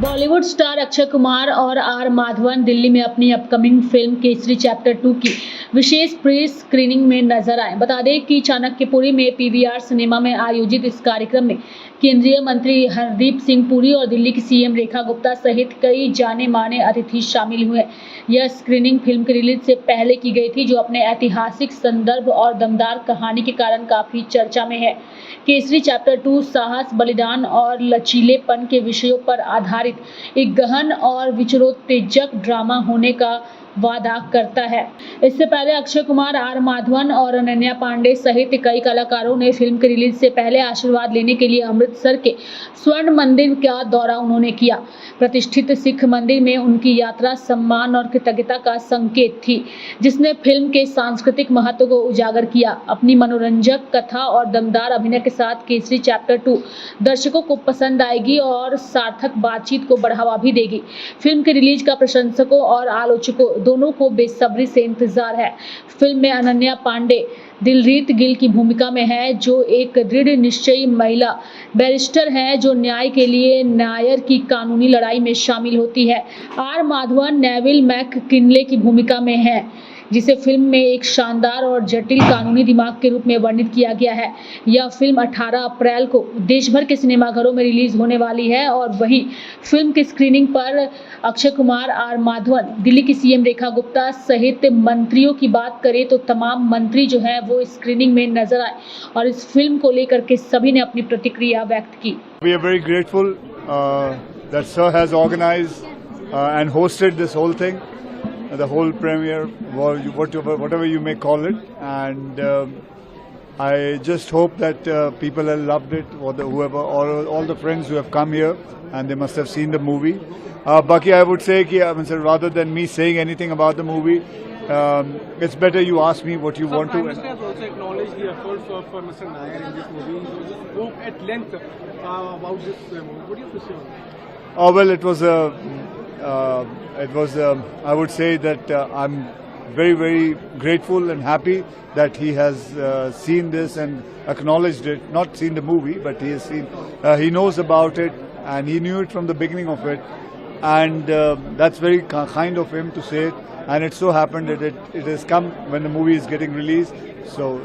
Bollywood star Akshay Kumar और are Madhavan Delhi में अपनी अपकमिंग फिल्म केसरी चैप्टर 2 की विशेष प्री स्क्रीनिंग में नजर आए। बता दें कि चाणक्यपुरी में पीवीआर सिनेमा में आयोजित इस कार्यक्रम में केंद्रीय मंत्री हरदीप सिंह पुरी और दिल्ली की सीएम रेखा गुप्ता सहित कई जाने माने अतिथि शामिल हुए। यह स्क्रीनिंग फिल्म के रिलीज से पहले की गई थी, जो अपने ऐतिहासिक संदर्भ और दमदार कहानी के कारण काफी चर्चा में है। केसरी चैप्टर 2 साहस, बलिदान और लचीलेपन के विषयों पर आधारित एक गहन और विचारोत्तेजक ड्रामा होने का वादा करता है। इससे पहले अक्षय कुमार, आर माधवन और अनन्या पांडे सहित कई कलाकारों ने फिल्म के रिलीज से पहले आशीर्वाद लेने के लिए अमृतसर के स्वर्ण मंदिर का दौरा उन्होंने किया। प्रतिष्ठित सिख मंदिर में उनकी यात्रा सम्मान और कृतज्ञता का संकेत थी, जिसने फिल्म के सांस्कृतिक महत्व को उजागर किया। अपनी मनोरंजक कथा और दमदार अभिनय के साथ केसरी चैप्टर 2 दर्शकों को पसंद आएगी और सार्थक बातचीत को बढ़ावा भी देगी। फिल्म के रिलीज का प्रशंसकों और आलोचकों दोनों को बेसब्री से इंतजार है। फिल्म में अनन्या पांडे दिलजीत गिल की भूमिका में है, जो एक दृढ़ निश्चयी महिला बैरिस्टर है जो न्याय के लिए नायर की कानूनी लड़ाई में शामिल होती है। आर माधवन नेविल मैककिनले की भूमिका में है, जिसे फिल्म में एक शानदार और जटिल कानूनी दिमाग के रूप में वर्णित किया गया है। यह फिल्म 18 अप्रैल को देश भर के सिनेमाघरों में रिलीज होने वाली है और वहीं फिल्म की स्क्रीनिंग पर अक्षय कुमार, आर माधवन, दिल्ली की सीएम रेखा गुप्ता सहित मंत्रियों की बात करें तो तमाम मंत्री जो हैं वो स्क्रीनिंग में नजर आए और इस फिल्म को लेकर के सभी ने अपनी प्रतिक्रिया व्यक्त की। We are very grateful that Sir has organized and hosted this whole thing. The whole premiere, whatever you may call it, and I just hope that people have loved it, or all the friends who have come here, and they must have seen the movie. Baki, I would say, rather than me saying anything about the movie, it's better you ask me what you want to. Prime Minister has also acknowledged the efforts of Mr. Nair in this movie. He just spoke at length about this movie. What do you say on that? Oh well, it was. I would say that I'm very, very grateful and happy that he has seen this and acknowledged it. Not seen the movie, but he has seen. He knows about it and he knew it from the beginning of it, and that's very kind of him to say it. And it so happened that it has come when the movie is getting released. So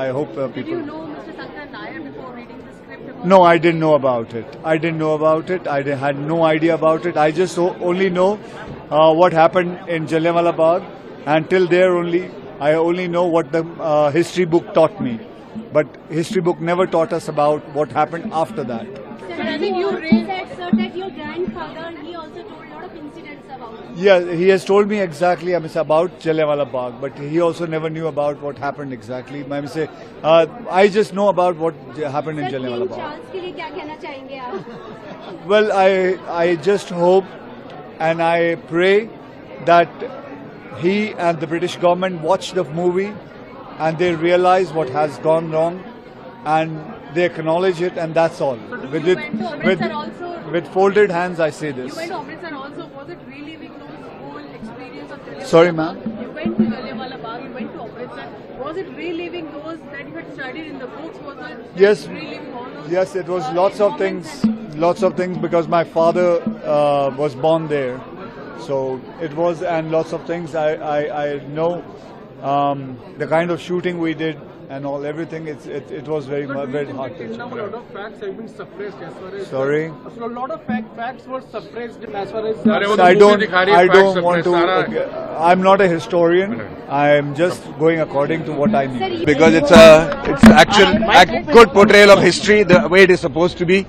I hope people. Did you know Mr. Shankar Nair before reading the script? No, I didn't know about it. I had no idea about it. I just only know what happened in Jallianwala Bagh, and till there only, I only know what the history book taught me. But history book never taught us about what happened after that. Sir, I think you said, sir, that your grandfather, he also told a lot of incidents about it. Yeah, he has told me exactly about Jallianwala Bagh, but he also never knew about what happened exactly. I just know about what happened in Jallianwala Bagh. Charles के लिए क्या कहना चाहेंगे आप? Well, I just hope and I pray that he and the British government watch the movie and they realize what has gone wrong and they acknowledge it, and that's all. With folded hands, I say this. You went to Amritsar also. Was it reliving those whole experience of Jallianwala? Sorry, ma'am. You went to Jallianwala Bagh, you went to Amritsar. Was it reliving those that you had studied in the books? Was it Yes. reliving all those? Yes, it was lots of things because my father was born there. So it was, and lots of things I know the kind of shooting we did and everything. It was very hard to Now a lot of facts have been suppressed as far as. Sorry? A lot of facts were suppressed as far as. I don't want to. I'm not a historian. I'm just going according to what I need. Because it's actual good portrayal of history, the way it is supposed to be.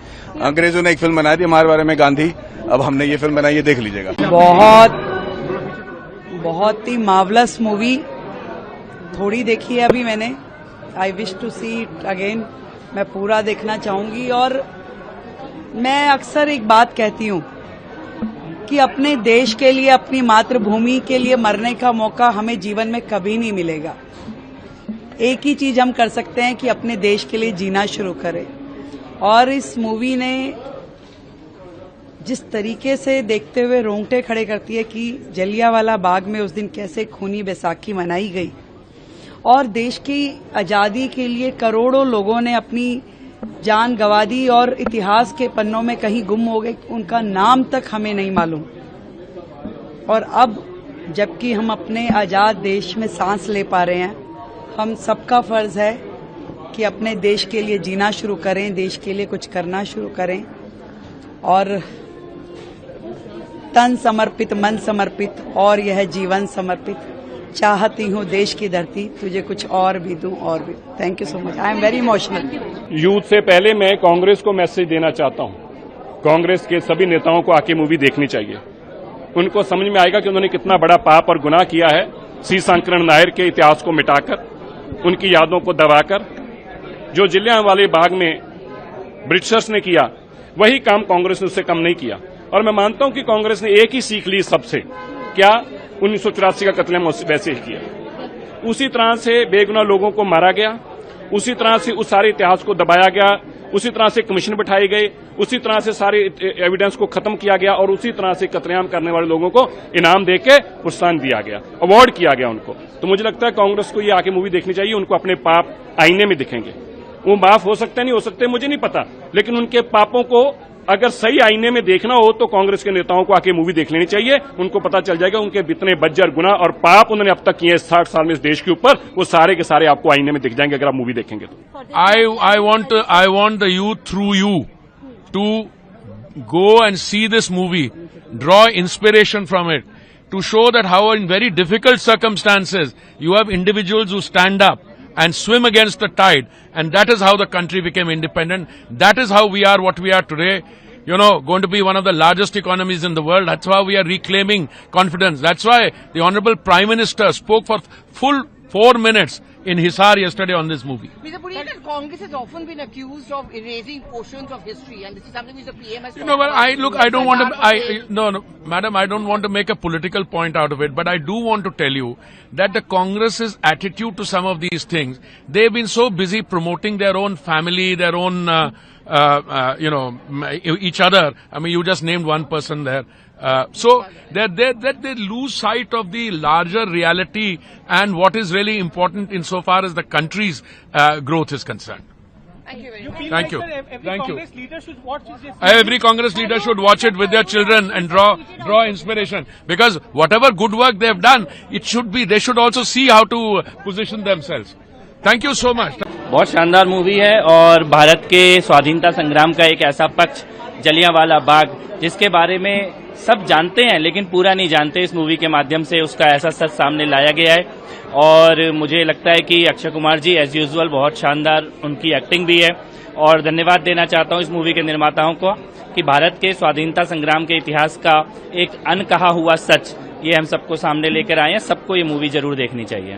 अंग्रेजों ने एक film बनाई थी हमारे बारे में, गांधी. अब हमने ये फिल्म बनाई है, देख लीजिएगा. बहुत ही मार्वलस मूवी. थोड़ी देखी है अभी मैंने. I wish to see it again. मैं पूरा देखना चाहूंगी. और मैं अक्सर एक बात कहती हूं कि अपने देश के लिए, अपनी मातृभूमि के लिए मरने का मौका हमें जीवन में कभी नहीं मिलेगा. एक ही चीज हम कर सकते हैं कि अपने देश के लिए जीना शुरू करें. और इस मूवी ने जिस तरीके से देखते हुए रोंगटे खड़े करती है कि जलियांवाला बाग में उस दिन कैसे खूनी बैसाखी मनाई गई और देश की आजादी के लिए करोड़ों लोगों ने अपनी जान गंवा दी और इतिहास के पन्नों में कहीं गुम हो गए, उनका नाम तक हमें नहीं मालूम। और अब जबकि हम अपने आजाद देश में सांस ले पा रहे हैं, हम सबका फर्ज है कि अपने देश के लिए जीना शुरू करें, देश के लिए कुछ करना शुरू करें और तन समर्पित, मन समर्पित और यह जीवन समर्पित, चाहती हूँ देश की धरती तुझे कुछ और भी दूं और भी। Thank you so much, I am very emotional. Youth से पहले मैं कांग्रेस को मैसेज देना चाहता हूं, कांग्रेस के सभी नेताओं को आके मूवी देखनी चाहिए। उनको समझ में आएगा कि उन्होंने कितना बड़ा पाप और गुनाह किया है, सी शंकरन नायर के इतिहास को मिटाकर, उनकी यादों को दबाकर। जो जलियांवाला बाग में ब्रिटिशर्स ने किया, वही काम कांग्रेस ने उससे कम नहीं किया। और मैं मानता हूं कि कांग्रेस ने एक ही सीख ली सबसे, क्या 1984 का कत्लेआम वैसे ही किया। उसी तरह से बेगुनाह लोगों को मारा गया, उसी तरह से उस सारे इतिहास को दबाया गया, उसी तरह से कमीशन बिठाई गई, उसी तरह से सारे एविडेंस को खत्म किया गया और उसी तरह से कत्लेआम करने वाले लोगों को इनाम देके प्रोत्साहन दिया गया, अवार्ड किया गया उनको। तो मुझे लगता है कांग्रेस को ये आके मूवी देखनी चाहिए। उनको अपने पाप आईने में दिखेंगे। वो माफ हो सकते नहीं हो सकते मुझे नहीं पता, लेकिन उनके पापों को अगर सही आईने में देखना हो तो कांग्रेस के नेताओं को आके मूवी देख लेनी चाहिए। उनको पता चल जाएगा उनके जितने बज्जर गुनाह और पाप उन्होंने अब तक किए 60 साल में इस देश के ऊपर, वो सारे के सारे आपको आईने में दिख जाएंगे अगर आप मूवी देखेंगे तो। I want the youth through you to go and see this movie, draw inspiration from it, to show that how in very difficult circumstances you have individuals who stand up and swim against the tide, and that is how the country became independent. That is how we are what we are today. You know, going to be one of the largest economies in the world. That's why we are reclaiming confidence. That's why the Honorable Prime Minister spoke for full 4 minutes in Hisar yesterday on this movie. Mr. Puri, Congress has often been accused of erasing portions of history, and this is something which the PM has. You know, well, I don't want to. No, madam, I don't want to make a political point out of it, but I do want to tell you that the Congress's attitude to some of these things, they've been so busy promoting their own family, their own, each other. I mean, you just named one person there. So that they lose sight of the larger reality and what is really important insofar as the country's growth is concerned. Thank you very much. Thank you. Every Thank you. Congress leader should watch this. Every Congress leader should watch it with their children and draw inspiration, because whatever good work they have done, they should also see how to position themselves. Thank you so much. बहुत शानदार movie है और भारत के स्वाधीनता संग्राम का एक ऐसा पक्ष जलियांवाला बाग जिसके बारे में सब जानते हैं लेकिन पूरा नहीं जानते, इस मूवी के माध्यम से उसका ऐसा सच सामने लाया गया है। और मुझे लगता है कि अक्षय कुमार जी एज यूजुअल बहुत शानदार उनकी एक्टिंग भी है। और धन्यवाद देना चाहता हूं इस मूवी के निर्माताओं को कि भारत के स्वाधीनता संग्राम के इतिहास का एक अनकहा हुआ सच ये हम सबको सामने लेकर आए हैं। सबको ये मूवी जरूर देखनी चाहिए।